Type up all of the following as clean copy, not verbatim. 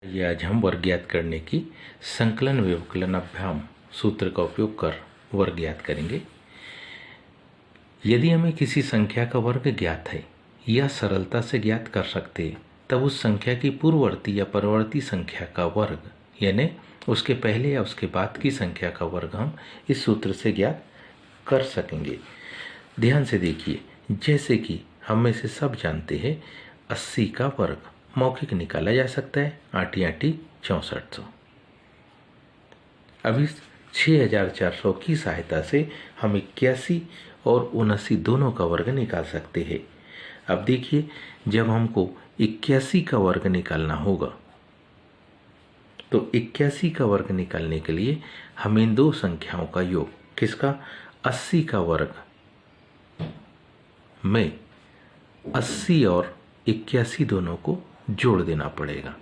ये आज हम वर्ग ज्ञात करने की संकलन व्यवकलन अभ्याम सूत्र का उपयोग कर वर्ग ज्ञात करेंगे। यदि हमें किसी संख्या का वर्ग ज्ञात है या सरलता से ज्ञात कर सकते हैं, तब उस संख्या की पूर्ववर्ती या परवर्ती संख्या का वर्ग यानी उसके पहले या उसके बाद की संख्या का वर्ग हम इस सूत्र से ज्ञात कर सकेंगे। ध्यान से देखिए, जैसे कि हम में से सब जानते हैं 80 का वर्ग मौखिक निकाला जा सकता है 8 × 6400। अब इस 6400 की सहायता से हम 81 और 79 दोनों का वर्ग निकाल सकते हैं। अब देखिए, जब हमको 81 का वर्ग निकालना होगा तो 81 का वर्ग निकालने के लिए हम इन दो संख्याओं का योग, किसका 80 का वर्ग में 80 और 81 दोनों को जोड़ देना पड़ेगा।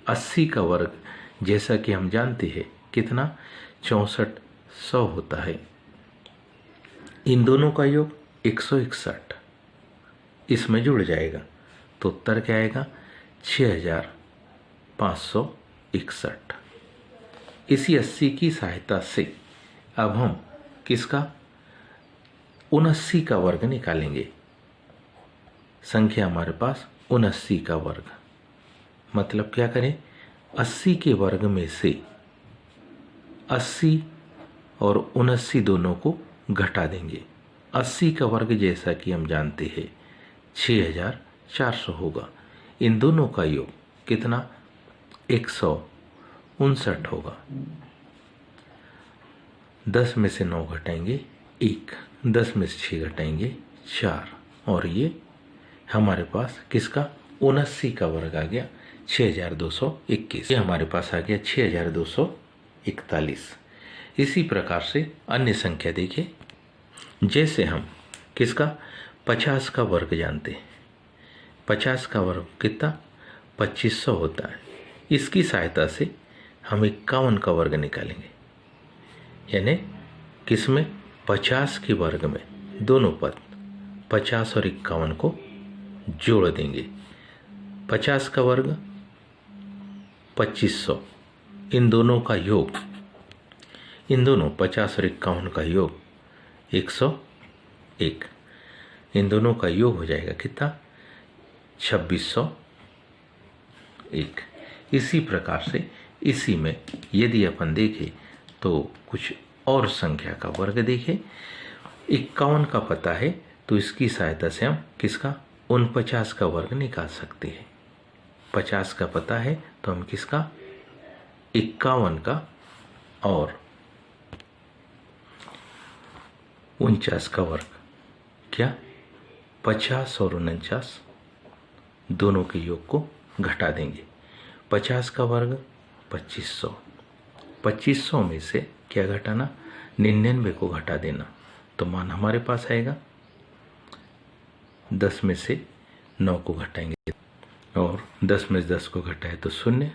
80 का वर्ग जैसा कि हम जानते हैं कितना 6400 होता है। इन दोनों का योग 161 इसमें जुड़ जाएगा तो उत्तर क्या आएगा 6561। इसी 80 की सहायता से अब हम किसका 79 का वर्ग निकालेंगे। संख्या हमारे पास 79 का वर्ग, मतलब क्या करें 80 के वर्ग में से 80 और 79 दोनों को घटा देंगे। 80 का वर्ग जैसा कि हम जानते हैं 6400 होगा। इन दोनों का योग कितना 159 होगा। 10 में से 9 घटाएंगे 1, 10 में से 6 घटाएंगे 4 और ये हमारे पास किसका 79 का वर्ग आ गया 6221। ये हमारे पास आ गया 6241। इसी प्रकार से अन्य संख्या देखिए, जैसे हम किसका 50 का वर्ग जानते हैं। 50 का वर्ग कितना 2500 होता है। इसकी सहायता से हम 51 का वर्ग निकालेंगे, यानी किसमें 50 के वर्ग में दोनों पद 50 और 51 को जोड़ देंगे। 50 का वर्ग 2500, इन दोनों का योग, इन दोनों 50 और 51 का योग 101। इन दोनों का योग हो जाएगा कितना 2601। इसी प्रकार से इसी में यदि अपन देखें तो कुछ और संख्या का वर्ग देखें। 51 का पता है तो इसकी सहायता से हम किसका 49 का वर्ग निकाल सकते हैं। 50 का पता है तो हम किसका 51 का और 49 का वर्ग, क्या 50 और 49 दोनों के योग को घटा देंगे। 50 का वर्ग 2500, 2500 में से क्या घटाना 99 को घटा देना, तो मान हमारे पास आएगा 10 में से 9 को घटाएंगे और 10 में से 10 को घटाए तो 0,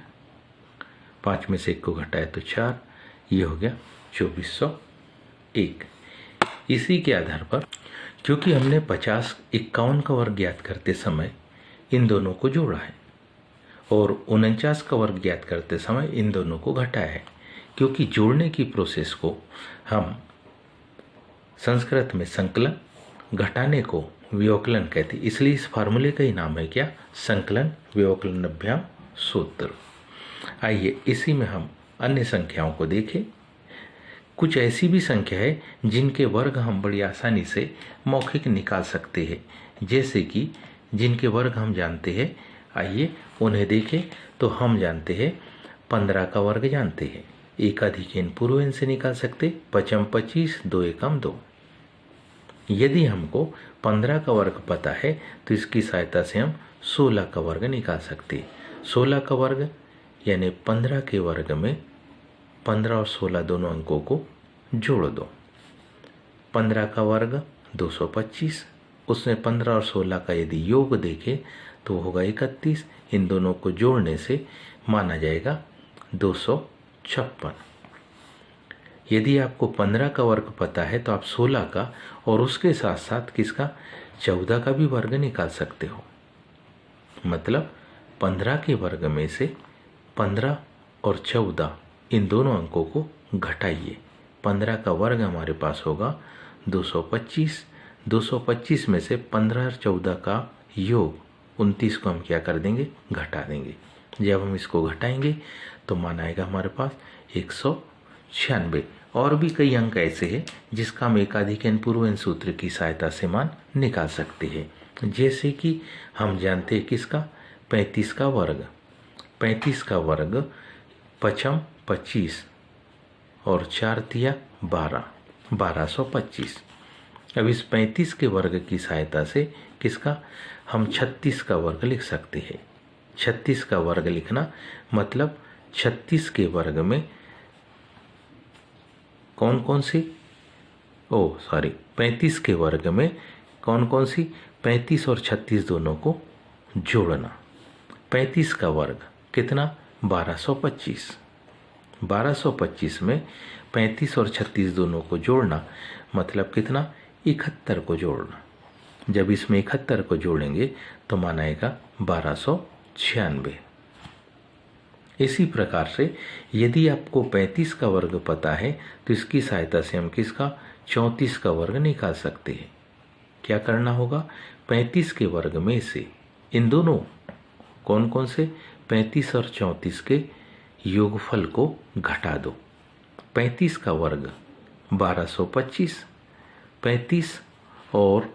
5 में से 1 को घटाए तो 4, ये हो गया 2401। इसी के आधार पर, क्योंकि हमने 50-51 का वर्ग ज्ञात करते समय इन दोनों को जोड़ा है और 49 का वर्ग ज्ञात करते समय इन दोनों को घटाया है, क्योंकि जोड़ने की प्रोसेस को हम संस्कृत में संकलन, घटाने को व्यवकलन कहते, इसलिए इस फार्मूले का ही नाम है क्या संकलन व्यवकलन अभ्याम सूत्र। आइए इसी में हम अन्य संख्याओं को देखें। कुछ ऐसी भी संख्या है जिनके वर्ग हम बड़ी आसानी से मौखिक निकाल सकते हैं, जैसे कि जिनके वर्ग हम जानते हैं। आइए उन्हें देखें। तो हम जानते हैं 15 का वर्ग जानते हैं, एकाधिक एन पूर्व एन से निकाल सकते, 5 25 2 एकम 2। यदि हमको 15 का वर्ग पता है तो इसकी सहायता से हम 16 का वर्ग निकाल सकते। 16 का वर्ग यानी 15 के वर्ग में 15 और 16 दोनों अंकों को जोड़ दो। 15 का वर्ग 225, उसमें 15 और 16 का यदि योग देखें तो होगा 31। इन दोनों को जोड़ने से माना जाएगा 256। यदि आपको 15 का वर्ग पता है तो आप 16 का और उसके साथ साथ किसका 14 का भी वर्ग निकाल सकते हो। मतलब 15 के वर्ग में से 15 और 14 इन दोनों अंकों को घटाइए। 15 का वर्ग हमारे पास होगा 225। 225 में से 15 और 14 का योग 29 को हम क्या कर देंगे, घटा देंगे। जब हम इसको घटाएंगे तो मान आएगा हमारे पास 196। और भी कई अंक ऐसे हैं जिसका हम एकाधिक एन पूर्व सूत्र की सहायता से मान निकाल सकते हैं। जैसे कि हम जानते हैं किसका, 35 का वर्ग। 35 का वर्ग 5 25 और 4 दिया 12, 1225। अब इस 35 के वर्ग की सहायता से किसका, हम 36 का वर्ग लिख सकते हैं। 36 का वर्ग लिखना मतलब 36 के वर्ग में कौन कौन सी 35 के वर्ग में कौन कौन सी, 35 और 36 दोनों को जोड़ना। 35 का वर्ग कितना, 1225। 1225 में 35 और 36 दोनों को जोड़ना मतलब कितना, 71 को जोड़ना। जब इसमें 71 को जोड़ेंगे तो मान आएगा 1296। इसी प्रकार से यदि आपको 35 का वर्ग पता है तो इसकी सहायता से हम किसका, 34 का वर्ग निकाल सकते हैं। क्या करना होगा, 35 के वर्ग में से इन दोनों कौन कौन से, 35 और 34 के योगफल को घटा दो। 35 का वर्ग 1225, 35 और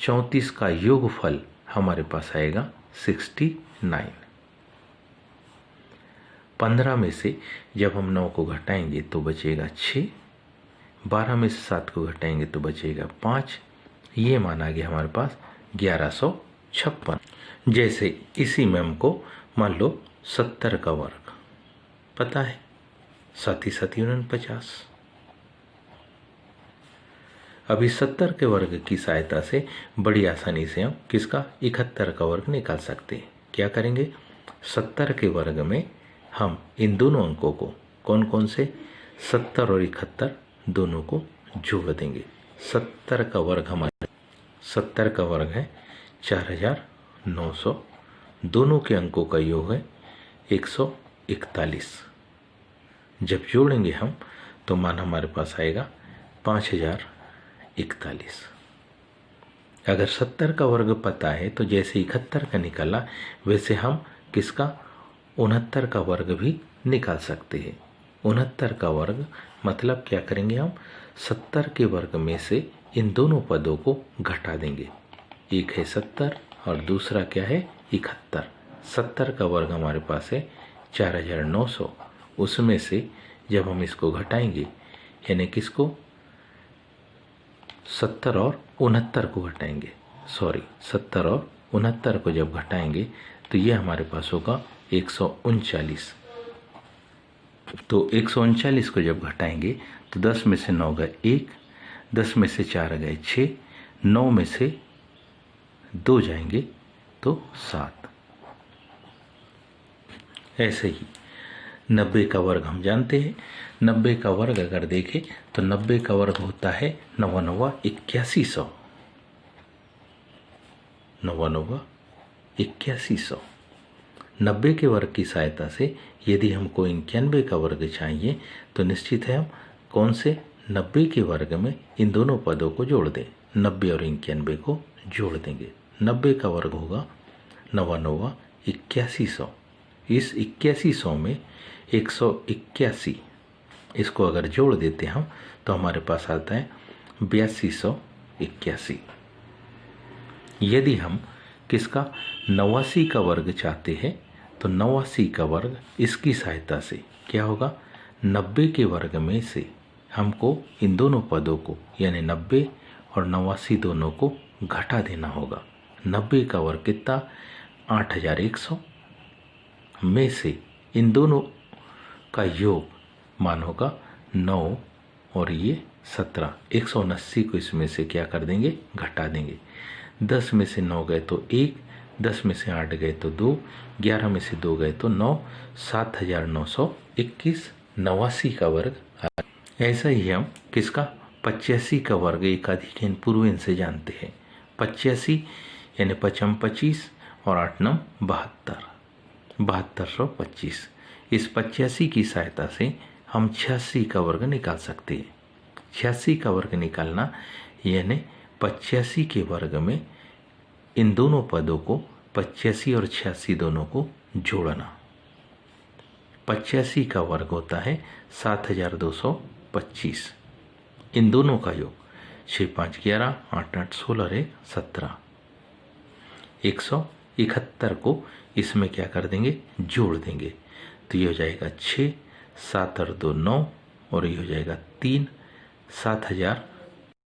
34 का योगफल हमारे पास आएगा 69। 15 में से जब हम 9 को घटाएंगे तो बचेगा 6, 12 में से 7 को घटाएंगे तो बचेगा 5। ये माना गया हमारे पास 1156। जैसे इसी में हमको मान लो 70 का वर्ग पता है, 7 7 49। अभी 70 के वर्ग की सहायता से बड़ी आसानी से हम किसका, 71 का वर्ग निकाल सकते हैं। क्या करेंगे, 70 के वर्ग में हम इन दोनों अंकों को कौन कौन से, 70 और 71 दोनों को जोड़ देंगे। 70 का वर्ग हमारे 70 का वर्ग है 4900, दोनों के अंकों का योग है 141। जब जोड़ेंगे हम तो मान हमारे पास आएगा 5041। अगर 70 का वर्ग पता है तो जैसे 71 का निकाला वैसे हम किसका, 69 का वर्ग भी निकाल सकते हैं। 69 का वर्ग मतलब क्या करेंगे, हम 70 के वर्ग में से इन दोनों पदों को घटा देंगे। एक है 70 और दूसरा क्या है, 71। 70 का वर्ग हमारे पास है 4900, उसमें से जब हम इसको घटाएंगे यानी किसको, 70 और 69 को घटाएंगे, 70 और 69 को जब घटाएंगे तो ये हमारे पास होगा 139। तो 139 को जब घटाएंगे तो 10 में से 9 गए 1, 10 में से 4 गए 6, 9 में से 2 जाएंगे तो 7। ऐसे ही 90 का वर्ग हम जानते हैं। 90 का वर्ग अगर देखें तो 90 का वर्ग होता है 9 9 8100, 9 9 8100। 90 के वर्ग की सहायता से यदि हमको 91 का वर्ग चाहिए तो निश्चित है हम कौन से, 90 के वर्ग में इन दोनों पदों को जोड़ दें। 90 और 91 को जोड़ देंगे, 90 का वर्ग होगा 9 9 8100। इस 8100 में 181, इसको अगर जोड़ देते हम तो हमारे पास आता है 8281। यदि हम किसका, 89 का वर्ग चाहते हैं तो 89 का वर्ग इसकी सहायता से क्या होगा, 90 के वर्ग में से हमको इन दोनों पदों को यानी 90 और 89 दोनों को घटा देना होगा। 90 का वर्ग कितना, 8100 में से इन दोनों का योग मान होगा 9 और ये 17। 179 को इसमें से क्या कर देंगे, घटा देंगे। 10 में से 9 गए तो 1, 10 में से 8 गए तो 2, 11 में से 2 गए तो 9, 7921 89 का वर्ग। ऐसा ही हम किसका, 85 का वर्ग एकाधिक एन पूर्व से जानते हैं। 85 यानी 5 25 और 8 9 72। 7225। इस 85 की सहायता से हम 86 का वर्ग निकाल सकते हैं। 86 का वर्ग निकालना यानी 85 के वर्ग में इन दोनों पदों को 85 और 86 दोनों को जोड़ना। 85 का वर्ग होता है 7225। इन दोनों का योग 6 5 11 8 8 16 17। 171 को इसमें क्या कर देंगे, जोड़ देंगे। तो ये हो जाएगा 6 7 और 2 9 और ये हो जाएगा 3 7000